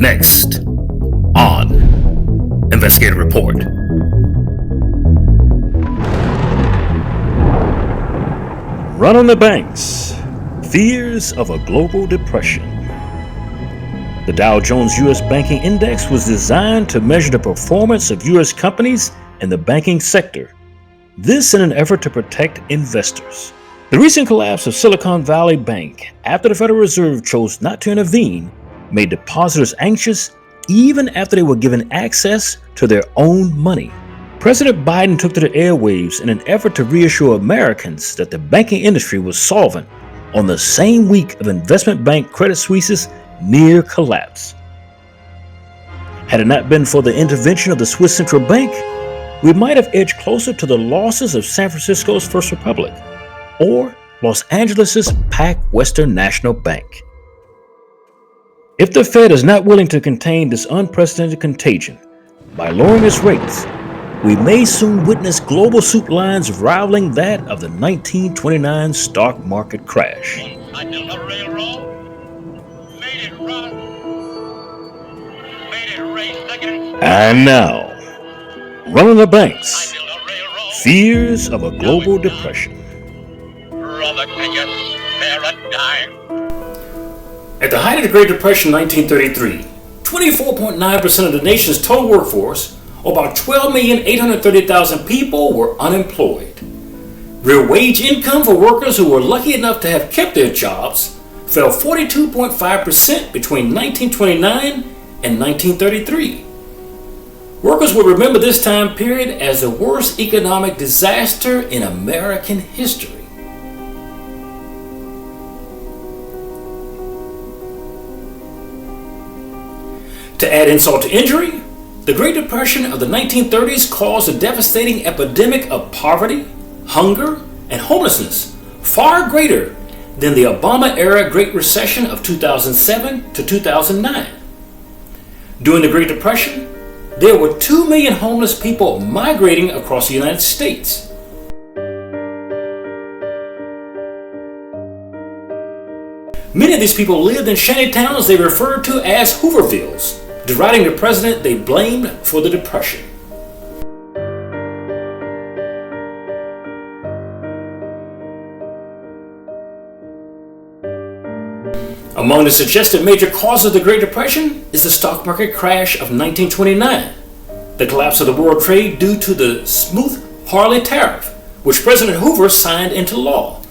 Next on Investigative Report. Run on the banks. Fears of a global depression. The Dow Jones U.S. Banking Index was designed to measure the performance of U.S. companies in the banking sector. This in an effort to protect investors. The recent collapse of Silicon Valley Bank, after the Federal Reserve chose not to intervene, made depositors anxious even after they were given access to their own money. President Biden took to the airwaves in an effort to reassure Americans that the banking industry was solvent on the same week of investment bank Credit Suisse's near collapse. Had it not been for the intervention of the Swiss Central Bank, we might have edged closer to the losses of San Francisco's First Republic or Los Angeles's Pac Western National Bank. If the Fed is not willing to contain this unprecedented contagion by lowering its rates, we may soon witness global soup lines rivaling that of the 1929 stock market crash. The railroad made it run, made it race against. And now, running the banks, fears of a global depression. Brother, can you spare a dime? At the height of the Great Depression in 1933, 24.9% of the nation's total workforce, or about 12,830,000 people, were unemployed. Real wage income for workers who were lucky enough to have kept their jobs fell 42.5% between 1929 and 1933. Workers will remember this time period as the worst economic disaster in American history. To add insult to injury, the Great Depression of the 1930s caused a devastating epidemic of poverty, hunger, and homelessness, far greater than the Obama-era Great Recession of 2007 to 2009. During the Great Depression, there were 2 million homeless people migrating across the United States. Many of these people lived in shanty towns they referred to as Hoovervilles, deriding the president they blamed for the Depression. Among the suggested major causes of the Great Depression is the stock market crash of 1929, the collapse of the world trade due to the Smoot-Hawley tariff, which President Hoover signed into law.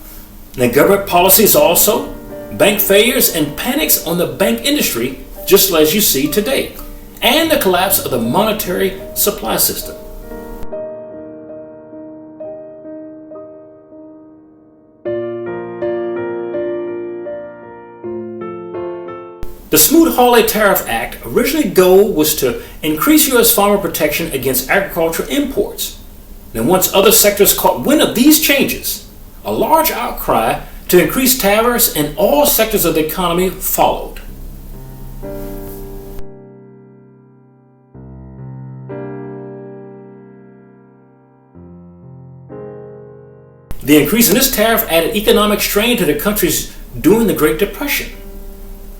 The government policies also, bank failures and panics on the bank industry, just as you see today, and the collapse of the monetary supply system. The Smoot-Hawley Tariff Act originally goal was to increase U.S. farmer protection against agricultural imports. And once other sectors caught wind of these changes, a large outcry to increase tariffs in all sectors of the economy followed. The increase in this tariff added economic strain to the countries during the Great Depression.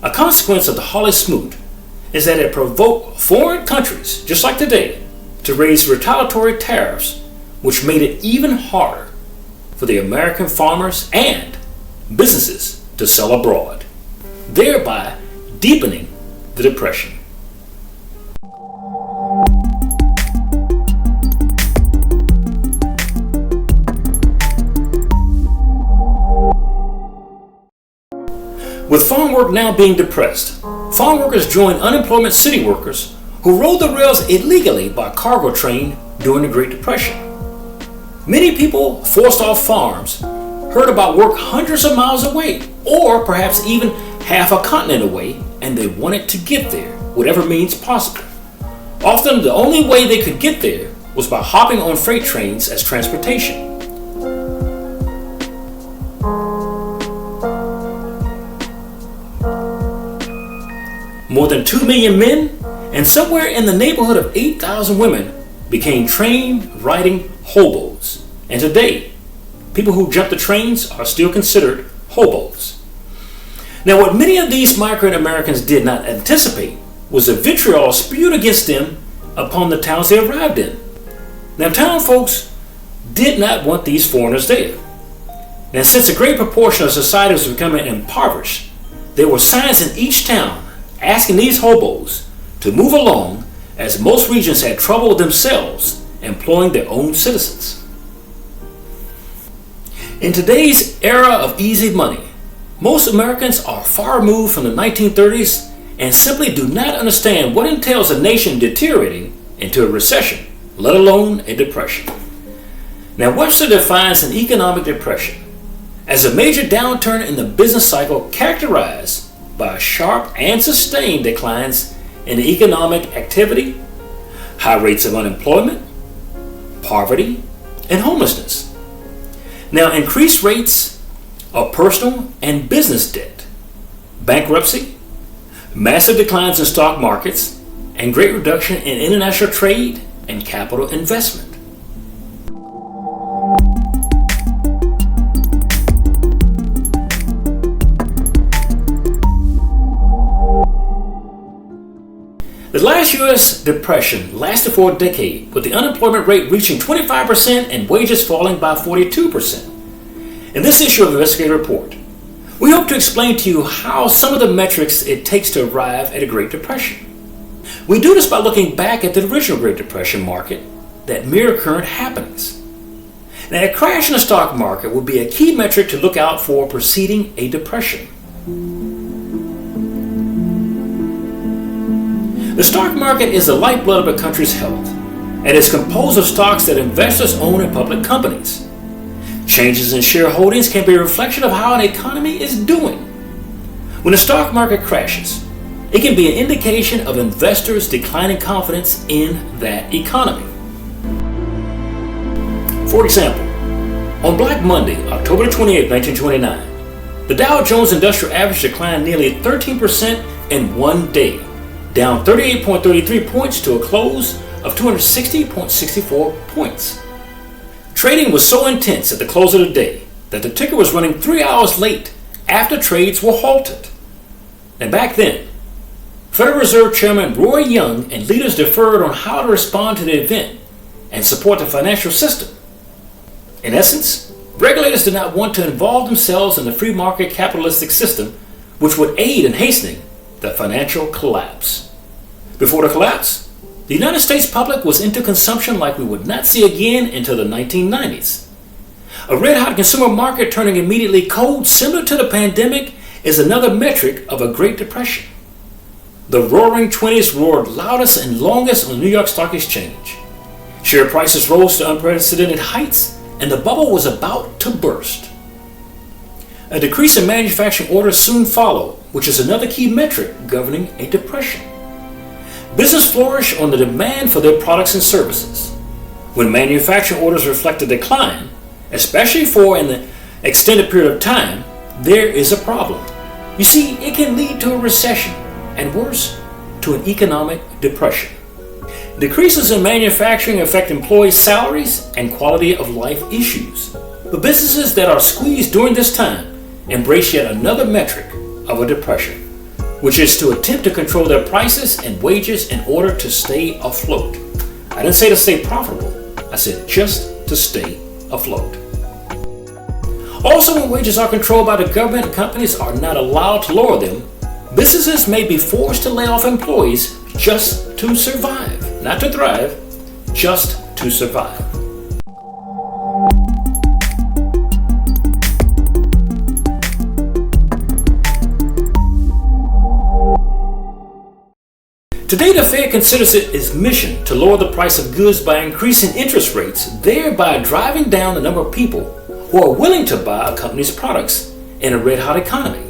A consequence of the Hawley-Smoot is that it provoked foreign countries, just like today, to raise retaliatory tariffs, which made it even harder for the American farmers and businesses to sell abroad, thereby deepening the Depression. With farm work now being depressed, farm workers joined unemployment city workers who rode the rails illegally by cargo train during the Great Depression. Many people forced off farms heard about work hundreds of miles away, or perhaps even half a continent away, and they wanted to get there, whatever means possible. Often the only way they could get there was by hopping on freight trains as transportation. More than 2 million men and somewhere in the neighborhood of 8,000 women became train riding hobos. And today, people who jump the trains are still considered hobos. Now, what many of these migrant Americans did not anticipate was the vitriol spewed against them upon the towns they arrived in. Now, town folks did not want these foreigners there. And since a great proportion of society was becoming impoverished, there were signs in each town asking these hobos to move along, as most regions had trouble themselves employing their own citizens. In today's era of easy money, most Americans are far removed from the 1930s and simply do not understand what entails a nation deteriorating into a recession, let alone a depression. Now, Webster defines an economic depression as a major downturn in the business cycle characterized by sharp and sustained declines in economic activity, high rates of unemployment, poverty, and homelessness. Now, increased rates of personal and business debt, bankruptcy, massive declines in stock markets, and great reduction in international trade and capital investment. The last U.S. depression lasted for a decade, with the unemployment rate reaching 25% and wages falling by 42%. In this issue of Investigative Report, we hope to explain to you how some of the metrics it takes to arrive at a Great Depression. We do this by looking back at the original Great Depression market that mirror current happenings. Now, a crash in the stock market would be a key metric to look out for preceding a depression. The stock market is the lifeblood of a country's health and is composed of stocks that investors own in public companies. Changes in shareholdings can be a reflection of how an economy is doing. When the stock market crashes, it can be an indication of investors' declining confidence in that economy. For example, on Black Monday, October 28, 1929, the Dow Jones Industrial Average declined nearly 13% in one day, down 38.33 points to a close of 260.64 points. Trading was so intense at the close of the day that the ticker was running 3 hours late after trades were halted. And back then, Federal Reserve Chairman Roy Young and leaders deferred on how to respond to the event and support the financial system. In essence, regulators did not want to involve themselves in the free market capitalistic system, which would aid in hastening the financial collapse. Before the collapse, the United States public was into consumption like we would not see again until the 1990s. A red-hot consumer market turning immediately cold, similar to the pandemic, is another metric of a Great Depression. The Roaring '20s roared loudest and longest on the New York Stock Exchange. Share prices rose to unprecedented heights, and the bubble was about to burst. A decrease in manufacturing orders soon followed, which is another key metric governing a depression. Business flourished on the demand for their products and services. When manufacturing orders reflect a decline, especially for an extended period of time, there is a problem. You see, it can lead to a recession, and worse, to an economic depression. Decreases in manufacturing affect employees' salaries and quality of life issues. But businesses that are squeezed during this time embrace yet another metric of a depression, which is to attempt to control their prices and wages in order to stay afloat. I didn't say to stay profitable, I said just to stay afloat. Also, when wages are controlled by the government and companies are not allowed to lower them, businesses may be forced to lay off employees just to survive. Not to thrive, just to survive. Today, the Fed considers it its mission to lower the price of goods by increasing interest rates, thereby driving down the number of people who are willing to buy a company's products in a red-hot economy.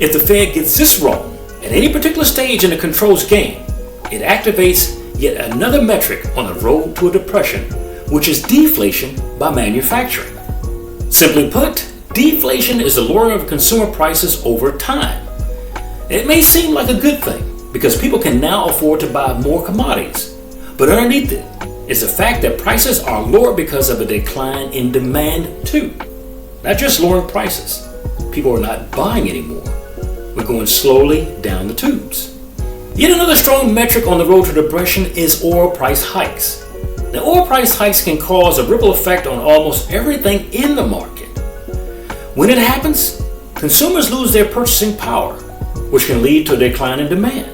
If the Fed gets this wrong at any particular stage in the controls game, it activates yet another metric on the road to a depression, which is deflation by manufacturing. Simply put, deflation is the lowering of consumer prices over time. It may seem like a good thing, because people can now afford to buy more commodities. But underneath it is the fact that prices are lower because of a decline in demand too. Not just lowering prices. People are not buying anymore. We're going slowly down the tubes. Yet another strong metric on the road to depression is oil price hikes. Now, oil price hikes can cause a ripple effect on almost everything in the market. When it happens, consumers lose their purchasing power, which can lead to a decline in demand.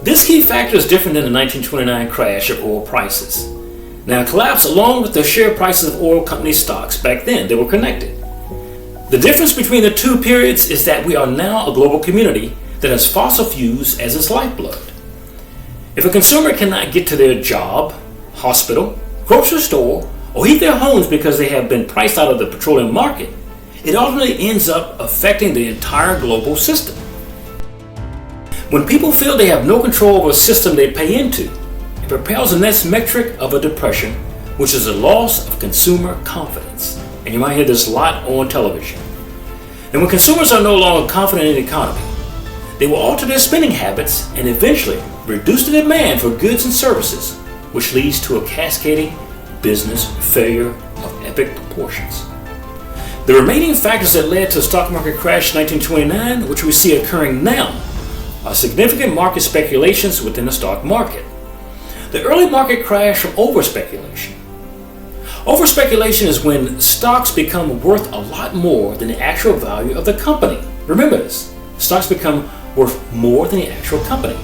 This key factor is different than the 1929 crash of oil prices. Now, collapse along with the share prices of oil company stocks back then, they were connected. The difference between the two periods is that we are now a global community that has fossil fuels as its lifeblood. If a consumer cannot get to their job, hospital, grocery store, or heat their homes because they have been priced out of the petroleum market, it ultimately ends up affecting the entire global system. When people feel they have no control over a system they pay into, it propels the next metric of a depression, which is a loss of consumer confidence. And you might hear this a lot on television. And when consumers are no longer confident in the economy, they will alter their spending habits and eventually reduce the demand for goods and services, which leads to a cascading business failure of epic proportions. The remaining factors that led to the stock market crash in 1929, which we see occurring now, are significant market speculations within the stock market. The early market crash from over-speculation. Over-speculation is when stocks become worth a lot more than the actual value of the company. Remember this, stocks become worth more than the actual company.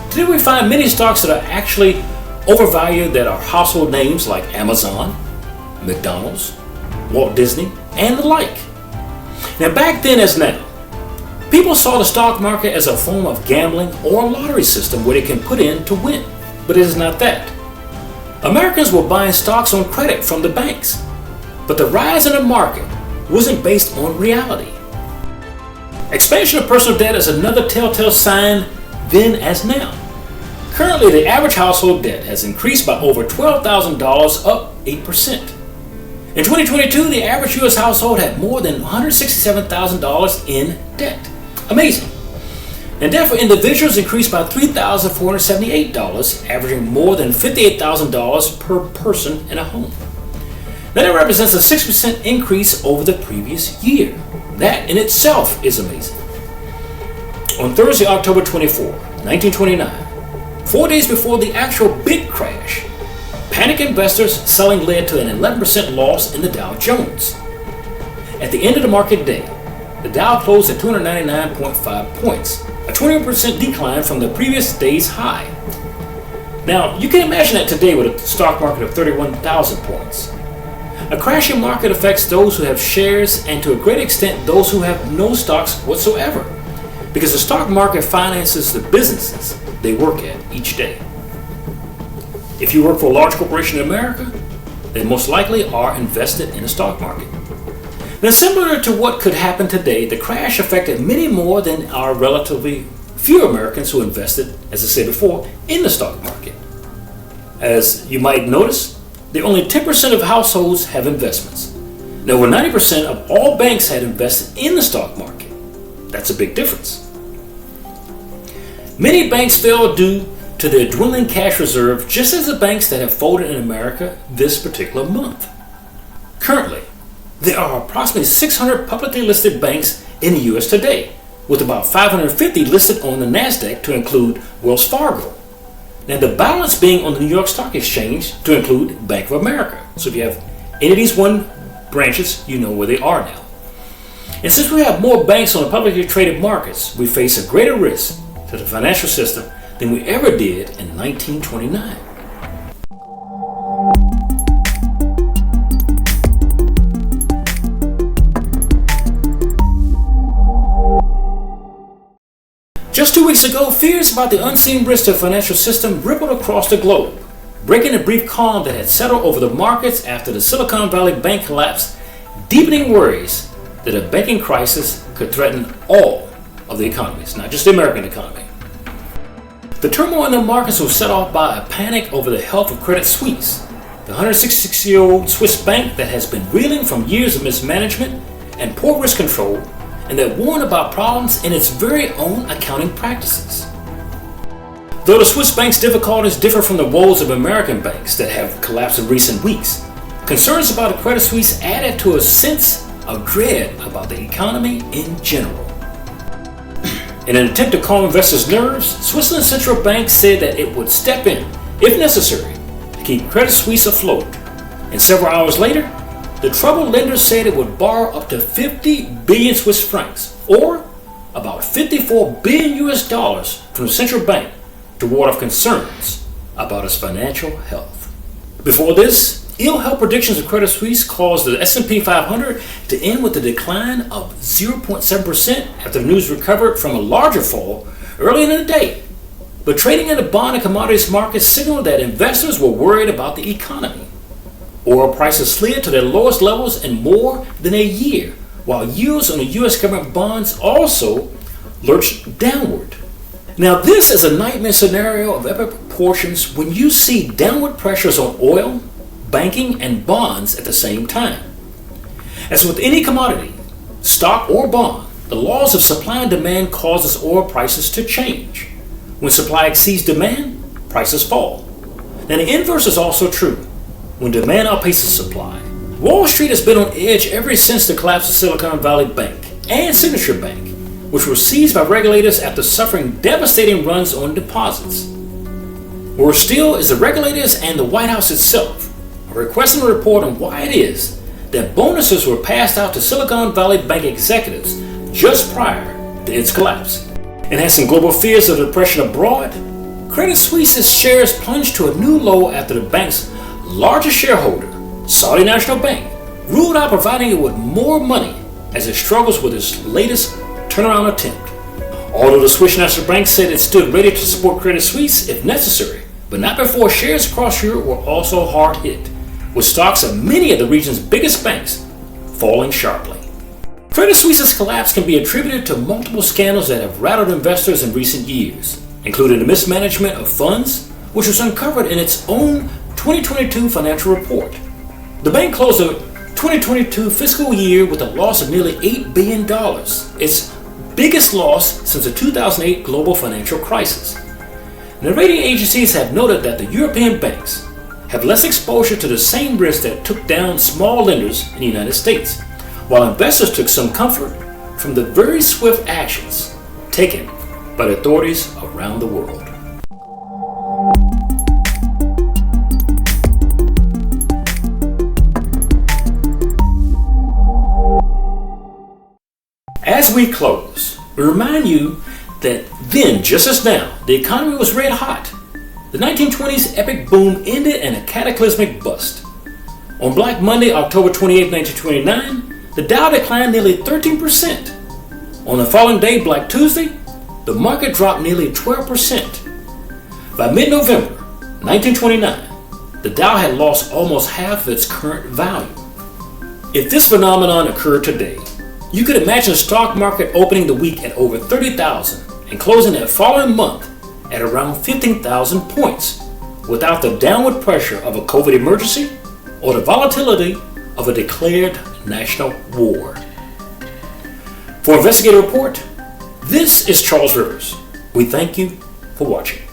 Today we find many stocks that are actually overvalued that are household names like Amazon, McDonald's, Walt Disney, and the like. Now back then as now, people saw the stock market as a form of gambling or a lottery system where they can put in to win, but it is not that. Americans were buying stocks on credit from the banks, but the rise in the market wasn't based on reality. Expansion of personal debt is another telltale sign then as now. Currently, the average household debt has increased by over $12,000, up 8%. In 2022, the average U.S. household had more than $167,000 in debt. Amazing. And debt for individuals increased by $3,478, averaging more than $58,000 per person in a home. That represents a 6% increase over the previous year. That in itself is amazing. On Thursday, October 24, 1929, 4 days before the actual big crash, panic investors selling led to an 11% loss in the Dow Jones. At the end of the market day, the Dow closed at 299.5 points, a 20% decline from the previous day's high. Now, you can imagine that today with a stock market of 31,000 points. A crashing market affects those who have shares and to a great extent those who have no stocks whatsoever, because the stock market finances the businesses they work at each day. If you work for a large corporation in America, they most likely are invested in the stock market. Now, similar to what could happen today, the crash affected many more than our relatively few Americans who invested, as I said before, in the stock market. As you might notice, only 10% of households have investments. Now, over 90% of all banks had invested in the stock market. That's a big difference. Many banks failed due to their dwindling cash reserve, just as the banks that have folded in America this particular month. Currently, there are approximately 600 publicly listed banks in the U.S. today, with about 550 listed on the NASDAQ to include Wells Fargo. Now, the balance being on the New York Stock Exchange to include Bank of America. So if you have any of these one branches, you know where they are now. And since we have more banks on the publicly traded markets, we face a greater risk to the financial system than we ever did in 1929. Just 2 weeks ago, fears about the unseen risk to the financial system rippled across the globe, breaking the brief calm that had settled over the markets after the Silicon Valley Bank collapse, deepening worries that a banking crisis could threaten all of the economies, not just the American economy. The turmoil in the markets was set off by a panic over the health of Credit Suisse, the 166-year-old Swiss bank that has been reeling from years of mismanagement and poor risk control, and that warned about problems in its very own accounting practices. Though the Swiss bank's difficulties differ from the woes of American banks that have collapsed in recent weeks, concerns about the Credit Suisse added to a sense of dread about the economy in general. In an attempt to calm investors' nerves, Switzerland's central bank said that it would step in, if necessary, to keep Credit Suisse afloat. And several hours later, the troubled lenders said it would borrow up to 50 billion Swiss francs, or about $54 billion from the central bank to ward off concerns about its financial health. Before this, ill health predictions of Credit Suisse caused the S&P 500 to end with a decline of 0.7% after the news recovered from a larger fall earlier in the day. But trading in the bond and commodities markets signaled that investors were worried about the economy. Oil prices slid to their lowest levels in more than a year, while yields on the U.S. government bonds also lurched downward. Now, this is a nightmare scenario of epic proportions when you see downward pressures on oil, banking, and bonds at the same time. As with any commodity, stock or bond, the laws of supply and demand causes oil prices to change. When supply exceeds demand, prices fall. Now, the inverse is also true. When demand outpaces supply. Wall Street has been on edge ever since the collapse of Silicon Valley Bank and Signature Bank, which were seized by regulators after suffering devastating runs on deposits. Worse still is the regulators and the White House itself are requesting a report on why it is that bonuses were passed out to Silicon Valley Bank executives just prior to its collapse. And has some global fears of depression abroad, Credit Suisse's shares plunged to a new low after the bank's largest shareholder, Saudi National Bank, ruled out providing it with more money as it struggles with its latest turnaround attempt. Although the Swiss National Bank said it stood ready to support Credit Suisse if necessary, but not before shares across Europe were also hard hit, with stocks of many of the region's biggest banks falling sharply. Credit Suisse's collapse can be attributed to multiple scandals that have rattled investors in recent years, including the mismanagement of funds, which was uncovered in its own 2022 financial report. The bank closed the 2022 fiscal year with a loss of nearly $8 billion, its biggest loss since the 2008 global financial crisis. And the rating agencies have noted that the European banks have less exposure to the same risks that took down small lenders in the United States, while investors took some comfort from the very swift actions taken by the authorities around the world. As we close, we remind you that then, just as now, the economy was red hot. The 1920s epic boom ended in a cataclysmic bust. On Black Monday, October 28, 1929, the Dow declined nearly 13%. On the following day, Black Tuesday, the market dropped nearly 12%. By mid-November 1929, the Dow had lost almost half of its current value. If this phenomenon occurred today, you could imagine the stock market opening the week at over 30,000 and closing that following month at around 15,000 points without the downward pressure of a COVID emergency or the volatility of a declared national war. For Investigative Report, this is Charles Rivers. We thank you for watching.